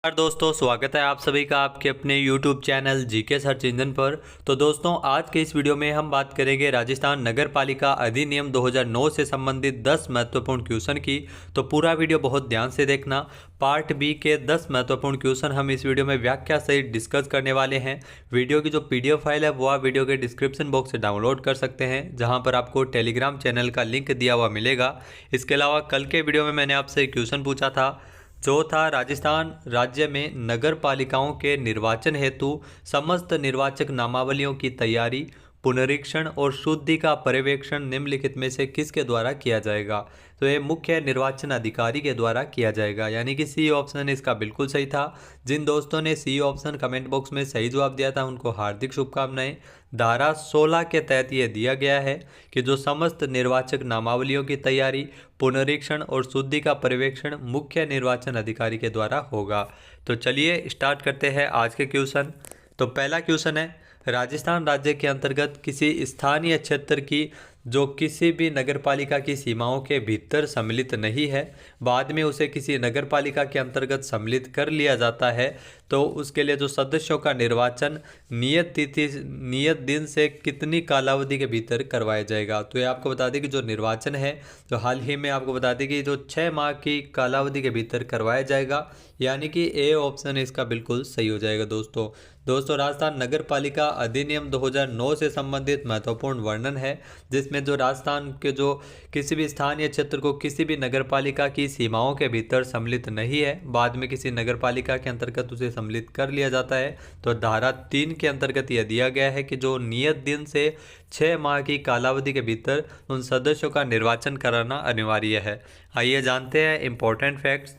नमस्कार दोस्तों, स्वागत है आप सभी का आपके अपने YouTube channel GK search engine पर। तो दोस्तों, आज के इस वीडियो में हम बात करेंगे राजस्थान नगर पालिका अधिनियम 2009 से संबंधित 10 महत्वपूर्ण क्वेश्चन की। तो पूरा वीडियो बहुत ध्यान से देखना। पार्ट बी के 10 महत्वपूर्ण क्वेश्चन हम इस वीडियो में व्याख्या सहित डिस्कस करने वाले हैं। वीडियो की जो PDF फाइल है वो आप वीडियो के डिस्क्रिप्शन बॉक्स से डाउनलोड कर सकते हैं, जहाँ पर आपको टेलीग्राम चैनल का लिंक दिया हुआ मिलेगा। इसके अलावा कल के वीडियो में मैंने आपसे एक क्वेश्चन पूछा था, जो था राजस्थान राज्य में नगर पालिकाओं के निर्वाचन हेतु समस्त निर्वाचक नामावलियों की तैयारी, पुनरीक्षण और शुद्धि का पर्यवेक्षण निम्नलिखित में से किसके द्वारा किया जाएगा। तो ये मुख्य निर्वाचन अधिकारी के द्वारा किया जाएगा, यानी कि सी ऑप्शन इसका बिल्कुल सही था। जिन दोस्तों ने सी ऑप्शन कमेंट बॉक्स में सही जवाब दिया था उनको हार्दिक शुभकामनाएं। धारा 16 के तहत ये दिया गया है कि जो समस्त निर्वाचक नामावलियों की तैयारी, पुनरीक्षण और शुद्धि का पर्यवेक्षण मुख्य निर्वाचन अधिकारी के द्वारा होगा। तो चलिए स्टार्ट करते हैं आज के क्वेश्चन। तो पहला क्वेश्चन है, राजस्थान राज्य के अंतर्गत किसी स्थानीय क्षेत्र की जो किसी भी नगरपालिका की सीमाओं के भीतर सम्मिलित नहीं है, बाद में उसे किसी नगरपालिका के अंतर्गत सम्मिलित कर लिया जाता है, तो उसके लिए जो सदस्यों का निर्वाचन नियत तिथि नियत दिन से कितनी कालावधि के भीतर करवाया जाएगा। तो ये आपको बता दें कि जो निर्वाचन है, जो हाल ही में आपको बता दें कि जो 6 माह की कालावधि के भीतर करवाया जाएगा, यानी कि ए ऑप्शन इसका बिल्कुल सही हो जाएगा। दोस्तों राजस्थान नगर पालिका अधिनियम 2009 से संबंधित महत्वपूर्ण वर्णन है, जिसमें जो राजस्थान के जो किसी भी स्थानीय क्षेत्र को किसी भी नगर पालिका की सीमाओं के भीतर सम्मिलित नहीं है, बाद में किसी नगर पालिका के अंतर्गत उसे सम्मिलित कर लिया जाता है। तो धारा 3 के अंतर्गत यह दिया गया है कि जो नियत दिन से 6 माह की कालावधि के भीतर उन सदस्यों का निर्वाचन कराना अनिवार्य है। आइए जानते हैं इंपॉर्टेंट फैक्ट्स।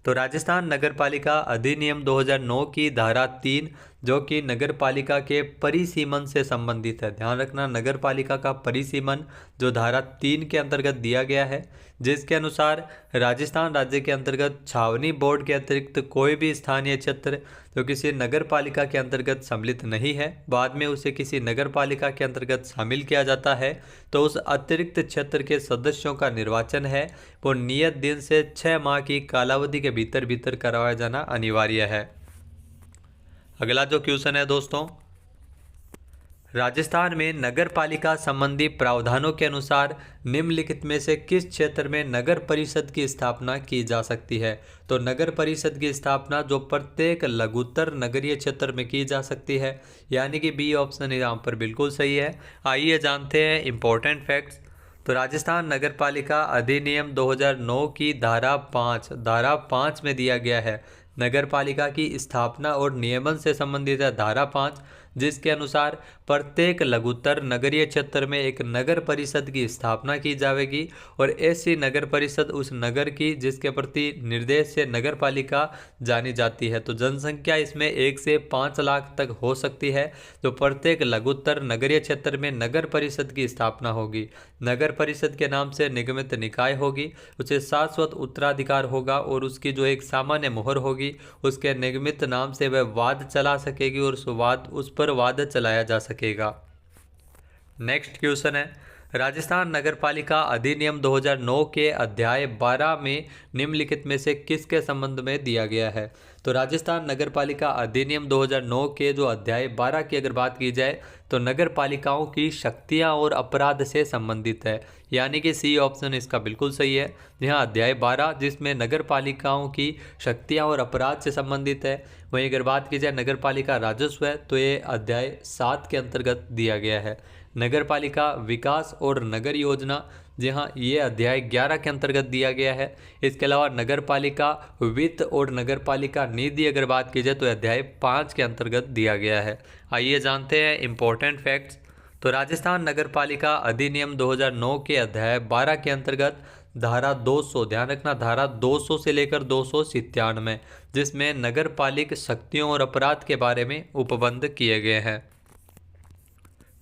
तो राजस्थान नगर पालिका अधिनियम 2009 की धारा 3, जो कि नगर पालिका के परिसीमन से संबंधित है। ध्यान रखना, नगर पालिका का परिसीमन जो धारा 3 के अंतर्गत दिया गया है, जिसके अनुसार राजस्थान राज्य के अंतर्गत छावनी बोर्ड के अतिरिक्त कोई भी स्थानीय क्षेत्र जो किसी नगर पालिका के अंतर्गत सम्मिलित नहीं है, बाद में उसे किसी नगर पालिका के अंतर्गत शामिल किया जाता है, तो उस अतिरिक्त क्षेत्र के सदस्यों का निर्वाचन है वो नियत दिन से 6 माह की कालावधि के भीतर भीतर करवाया जाना अनिवार्य है। अगला जो क्वेश्चन है दोस्तों, राजस्थान में नगर पालिका संबंधी प्रावधानों के अनुसार निम्नलिखित में से किस क्षेत्र में नगर परिषद की स्थापना की जा सकती है। तो नगर परिषद की स्थापना जो प्रत्येक लघुत्तर नगरीय क्षेत्र में की जा सकती है, यानी कि बी ऑप्शन यहाँ पर बिल्कुल सही है। आइए जानते हैं इंपॉर्टेंट फैक्ट्स। तो राजस्थान नगर पालिका अधिनियम 2009 की धारा 5 में दिया गया है, नगर पालिका की स्थापना और नियमन से संबंधित है धारा 5, जिसके अनुसार प्रत्येक लघुत्तर नगरीय क्षेत्र में एक नगर परिषद की स्थापना की जाएगी, और ऐसी नगर परिषद उस नगर की जिसके प्रति निर्देश से नगर पालिका जानी जाती है। तो जनसंख्या इसमें 1 से 5 लाख तक हो सकती है। जो प्रत्येक लघुत्तर नगरीय क्षेत्र में नगर परिषद की स्थापना होगी, नगर परिषद के नाम से निगमित निकाय होगी, उसे शाश्वत उत्तराधिकार होगा और उसकी जो एक सामान्य मोहर होगी, उसके निगमित नाम से वह वाद चला सकेगी और उस पर वाद चलाया जा सकेगा। नेक्स्ट क्वेश्चन है, राजस्थान नगरपालिका अधिनियम 2009 के अध्याय 12 में निम्नलिखित में से किसके संबंध में दिया गया है। तो राजस्थान नगरपालिका अधिनियम 2009 के जो अध्याय 12 की अगर बात की जाए, तो नगर पालिकाओं की शक्तियां और अपराध से संबंधित है, यानी कि सी ऑप्शन इसका बिल्कुल सही है। यहाँ अध्याय 12 जिसमें नगर पालिकाओं की शक्तियां और अपराध से संबंधित है। वहीं अगर बात की जाए नगर पालिका राजस्व है, तो ये अध्याय 7 के अंतर्गत दिया गया है। नगर पालिका विकास और नगर योजना, जी हाँ, ये अध्याय 11 के अंतर्गत दिया गया है। इसके अलावा नगर पालिका वित्त और नगर पालिका निधि अगर बात की जाए तो अध्याय 5 के अंतर्गत दिया गया है। आइए जानते हैं इंपॉर्टेंट फैक्ट्स। तो राजस्थान नगर पालिका अधिनियम 2009 के अध्याय 12 के अंतर्गत धारा 200, ध्यान रखना, धारा 200 से लेकर 297, जिसमें नगर पालिक शक्तियों और अपराध के बारे में उपबंध किए गए हैं।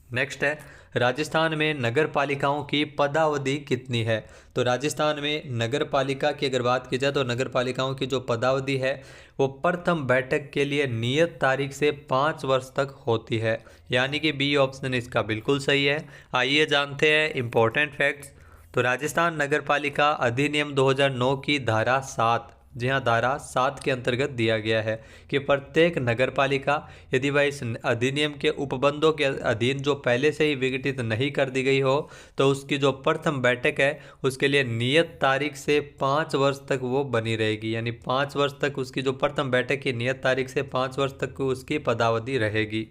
नेक्स्ट है, राजस्थान में नगर पालिकाओं की पदावधि कितनी है। तो राजस्थान में नगर पालिका की अगर बात की जाए तो नगर पालिकाओं की जो पदावधि है वो प्रथम बैठक के लिए नियत तारीख से 5 वर्ष तक होती है, यानी कि बी ऑप्शन इसका बिल्कुल सही है। आइए जानते हैं इंपॉर्टेंट फैक्ट्स। तो राजस्थान नगर पालिका अधिनियम 2009 की धारा 7 जी हाँ, धारा 7 के अंतर्गत दिया गया है कि प्रत्येक नगर पालिका यदि वह इस अधिनियम के उपबंधों के अधीन जो पहले से ही विघटित नहीं कर दी गई हो तो उसकी जो प्रथम बैठक है उसके लिए नियत तारीख से 5 वर्ष तक वो बनी रहेगी। यानी 5 वर्ष तक उसकी जो प्रथम बैठक की नियत तारीख से 5 वर्ष तक उसकी पदावधि रहेगी।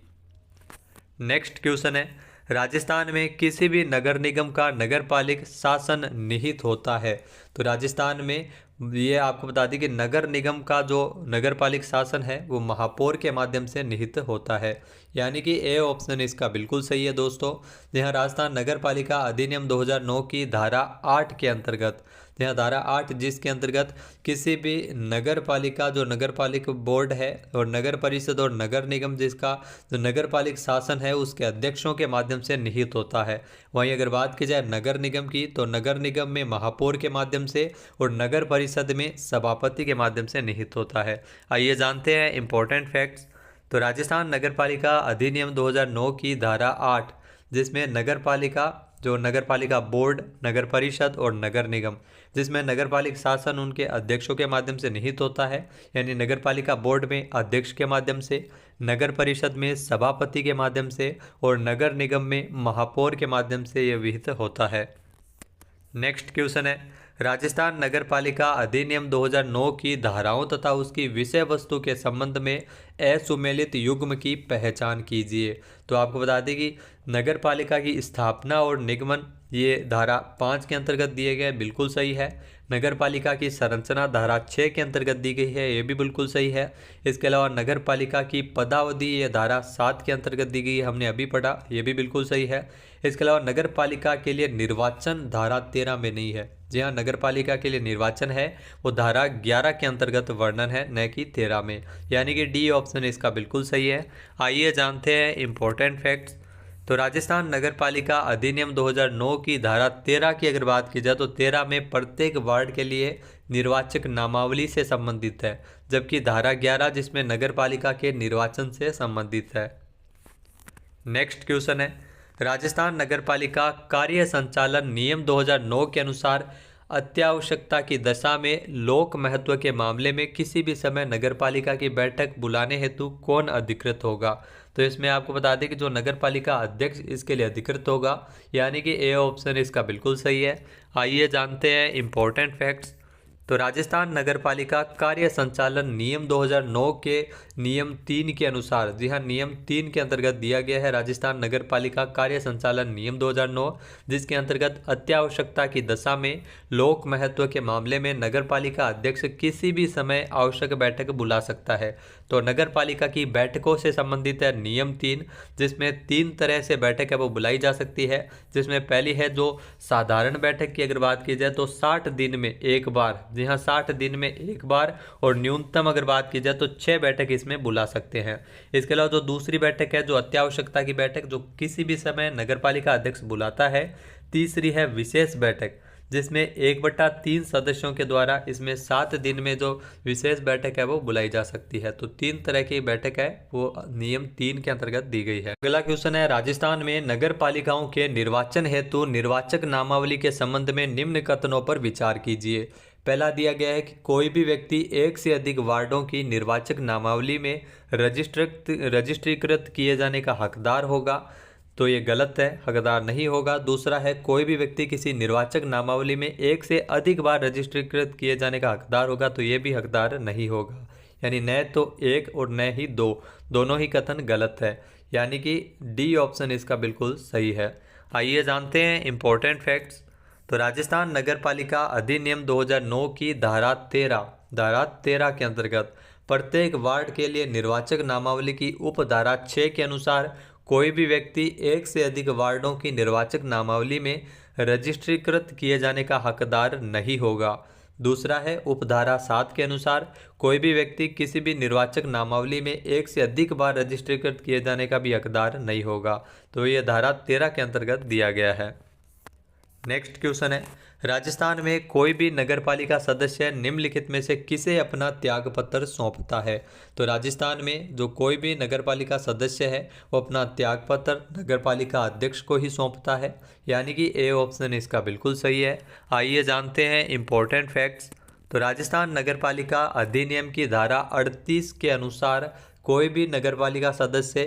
नेक्स्ट क्वेश्चन है, राजस्थान में किसी भी नगर निगम का नगरपालिक शासन निहित होता है। तो राजस्थान में ये आपको बता दें कि नगर निगम का जो नगरपालिक शासन है वो महापौर के माध्यम से निहित होता है। यानी कि ए ऑप्शन इसका बिल्कुल सही है दोस्तों। जहाँ राजस्थान नगर पालिका अधिनियम 2009 की धारा 8 के अंतर्गत, जहाँ धारा 8 जिसके अंतर्गत किसी भी नगर पालिका जो नगर पालिका बोर्ड है और नगर परिषद और नगर निगम जिसका जो नगर पालिक शासन है उसके अध्यक्षों के माध्यम से निहित होता है। वहीं अगर बात की जाए नगर निगम की तो नगर निगम में महापौर के माध्यम से और नगर परिषद में सभापति के माध्यम से निहित होता है। आइए जानते हैं इंपॉर्टेंट फैक्ट्स। तो राजस्थान नगर पालिका अधिनियम 2009 की धारा 8 जिसमें नगर पालिका जो नगर पालिका बोर्ड, नगर परिषद और नगर निगम जिसमें नगर पालिक शासन उनके अध्यक्षों के माध्यम से निहित होता है। यानी नगर पालिका बोर्ड में अध्यक्ष के माध्यम से, नगर परिषद में सभापति के माध्यम से और नगर निगम में महापौर के माध्यम से यह विहित होता है। नेक्स्ट क्वेश्चन है, राजस्थान नगर पालिका अधिनियम 2009 की धाराओं तथा उसकी विषय वस्तु के संबंध में असुमेलित युग्म की पहचान कीजिए। तो आपको बता दें कि नगर पालिका की स्थापना और निगमन ये धारा 5 के अंतर्गत दिए गए, बिल्कुल सही है। नगर पालिका की संरचना धारा 6 के अंतर्गत दी गई है, ये भी बिल्कुल सही है। इसके अलावा नगर पालिका की पदावधि ये धारा 7 के अंतर्गत दी गई है, हमने अभी पढ़ा, ये भी बिल्कुल सही है। इसके अलावा नगर पालिका के लिए निर्वाचन धारा 13 में नहीं है। जी हाँ, नगर पालिका के लिए निर्वाचन है वो धारा 11 के अंतर्गत वर्णन है, न कि 13 में। यानी कि डी ऑप्शन इसका बिल्कुल सही है। आइए जानते हैं इंपॉर्टेंट फैक्ट्स। तो राजस्थान नगर पालिका अधिनियम 2009 की धारा 13 की अगर बात की जाए तो 13 में प्रत्येक वार्ड के लिए निर्वाचक नामावली से संबंधित है, जबकि धारा 11 जिसमें नगर पालिका के निर्वाचन से संबंधित है। नेक्स्ट क्वेश्चन है, राजस्थान नगर पालिका कार्य संचालन नियम 2009 के अनुसार अत्यावश्यकता की दशा में लोक महत्व के मामले में किसी भी समय नगर पालिका की बैठक बुलाने हेतु कौन अधिकृत होगा। तो इसमें आपको बता दें कि जो नगर पालिका अध्यक्ष इसके लिए अधिकृत होगा, यानी कि ए ऑप्शन इसका बिल्कुल सही है। आइए जानते हैं इंपॉर्टेंट फैक्ट्स। तो राजस्थान नगर पालिका कार्य संचालन नियम 2009 के नियम 3 के अनुसार, जी हाँ, नियम 3 के अंतर्गत दिया गया है राजस्थान नगर पालिका कार्य संचालन नियम 2009, जिसके अंतर्गत अत्यावश्यकता की दशा में लोक महत्व के मामले में नगर पालिका अध्यक्ष किसी भी समय आवश्यक बैठक बुला सकता है। तो नगर पालिका की बैठकों से संबंधित है नियम 3, जिसमें 3 तरह से बैठक है वो बुलाई जा सकती है। जिसमें पहली है जो साधारण बैठक की अगर बात की जाए तो 60 दिन में एक बार, जी हाँ 60 दिन में एक बार, और न्यूनतम अगर बात की जाए तो 6 बैठक इसमें बुला सकते हैं। इसके अलावा जो दूसरी बैठक है जो अत्यावश्यकता की बैठक जो किसी भी समय नगरपालिका अध्यक्ष बुलाता है। तीसरी है विशेष बैठक, जिसमें 1/3 सदस्यों के द्वारा इसमें 7 दिन में जो विशेष बैठक है वो बुलाई जा सकती है। तो 3 तरह की बैठक है वो नियम 3 के अंतर्गत दी गई है। अगला क्वेश्चन है, राजस्थान में नगर पालिकाओं के निर्वाचन हेतु निर्वाचक नामावली के संबंध में निम्न कथनों पर विचार कीजिए। पहला दिया गया है कि कोई भी व्यक्ति एक से अधिक वार्डों की निर्वाचक नामावली में रजिस्ट्रीकृत किए जाने का हकदार होगा। तो ये गलत है, हकदार नहीं होगा। दूसरा है कोई भी व्यक्ति किसी निर्वाचक नामावली में एक से अधिक बार रजिस्ट्रीकृत किए जाने का हकदार होगा, तो ये भी हकदार नहीं होगा। यानी न तो एक और न ही दो, दोनों ही कथन गलत है। यानी कि डी ऑप्शन इसका बिल्कुल सही है। आइए जानते हैं इंपॉर्टेंट फैक्ट्स। तो राजस्थान नगर पालिका अधिनियम 2009 की धारा 13 के अंतर्गत प्रत्येक वार्ड के लिए निर्वाचक नामावली की उपधारा 6 के अनुसार कोई भी व्यक्ति एक से अधिक वार्डों की निर्वाचक नामावली में रजिस्ट्रीकृत किए जाने का हकदार नहीं होगा। दूसरा है उपधारा 7 के अनुसार कोई भी व्यक्ति किसी भी निर्वाचक नामावली में एक से अधिक बार रजिस्ट्रीकृत किए जाने का भी हकदार नहीं होगा। तो यह धारा 13 के अंतर्गत दिया गया है। नेक्स्ट क्वेश्चन है, राजस्थान में कोई भी नगरपालिका सदस्य निम्नलिखित में से किसे अपना त्यागपत्र सौंपता है। तो राजस्थान में जो कोई भी नगरपालिका सदस्य है वो अपना त्यागपत्र नगरपालिका अध्यक्ष को ही सौंपता है। यानी कि ए ऑप्शन इसका बिल्कुल सही है। आइए जानते हैं इंपॉर्टेंट फैक्ट्स। तो राजस्थान नगरपालिका अधिनियम की धारा 38 के अनुसार कोई भी नगरपालिका सदस्य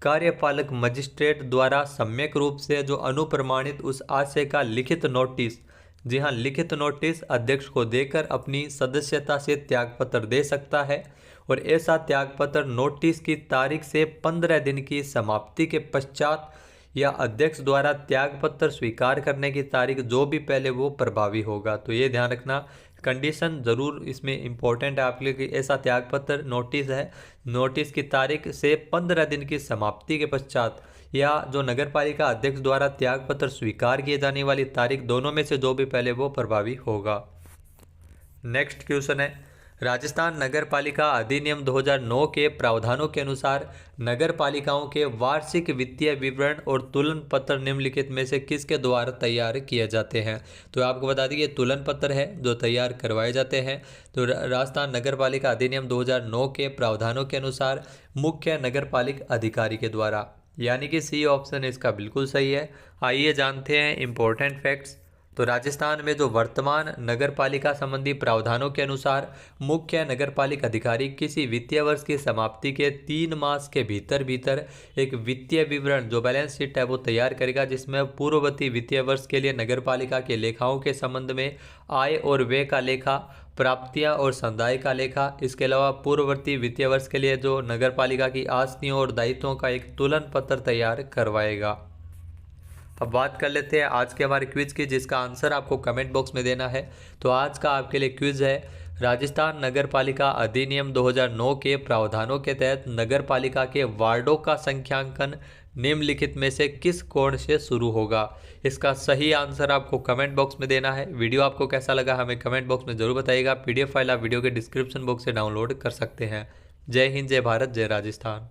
कार्यपालक मजिस्ट्रेट द्वारा सम्यक रूप से जो अनुप्रमाणित उस आशय का लिखित नोटिस, जी हाँ लिखित नोटिस अध्यक्ष को देकर अपनी सदस्यता से त्यागपत्र दे सकता है। और ऐसा त्यागपत्र नोटिस की तारीख से 15 दिन की समाप्ति के पश्चात या अध्यक्ष द्वारा त्यागपत्र स्वीकार करने की तारीख जो भी पहले वो प्रभावी होगा। तो ये ध्यान रखना, कंडीशन ज़रूर इसमें इम्पोर्टेंट है आपके लिए कि ऐसा त्यागपत्र नोटिस है, नोटिस की तारीख से 15 दिन की समाप्ति के पश्चात या जो नगरपालिका अध्यक्ष द्वारा त्यागपत्र स्वीकार किए जाने वाली तारीख, दोनों में से जो भी पहले वो प्रभावी होगा। नेक्स्ट क्वेश्चन है, राजस्थान नगरपालिका अधिनियम 2009 के प्रावधानों के अनुसार नगरपालिकाओं के वार्षिक वित्तीय विवरण और तुलन पत्र निम्नलिखित में से किसके द्वारा तैयार किए जाते हैं। तो आपको बता दें ये तुलन पत्र है जो तैयार करवाए जाते हैं। तो राजस्थान नगरपालिका अधिनियम 2009 के प्रावधानों के अनुसार मुख्य नगरपालिक अधिकारी के द्वारा, यानी कि सी ऑप्शन इसका बिल्कुल सही है। आइए जानते हैं इम्पोर्टेंट फैक्ट्स। तो राजस्थान में जो वर्तमान नगरपालिका संबंधी प्रावधानों के अनुसार मुख्य नगरपालिक अधिकारी किसी वित्तीय वर्ष की समाप्ति के 3 मास के भीतर एक वित्तीय विवरण जो बैलेंस शीट है वो तैयार करेगा, जिसमें पूर्ववर्ती वित्तीय वर्ष के लिए नगरपालिका के लेखाओं के संबंध में आय और व्यय का लेखा, प्राप्तियां और संदाय का लेखा, इसके अलावा पूर्ववर्ती वित्तीय वर्ष के लिए जो नगरपालिका की आस्तियों और दायित्वों का एक तुलन पत्र तैयार करवाएगा। अब बात कर लेते हैं आज के हमारे क्विज की, जिसका आंसर आपको कमेंट बॉक्स में देना है। तो आज का आपके लिए क्विज है, राजस्थान नगरपालिका अधिनियम 2009 के प्रावधानों के तहत नगरपालिका के वार्डों का संख्यांकन निम्नलिखित में से किस कोण से शुरू होगा। इसका सही आंसर आपको कमेंट बॉक्स में देना है। वीडियो आपको कैसा लगा हमें कमेंट बॉक्स में जरूर बताइएगा। PDF फाइल आप वीडियो के डिस्क्रिप्शन बॉक्स से डाउनलोड कर सकते हैं। जय हिंद, जय भारत, जय राजस्थान।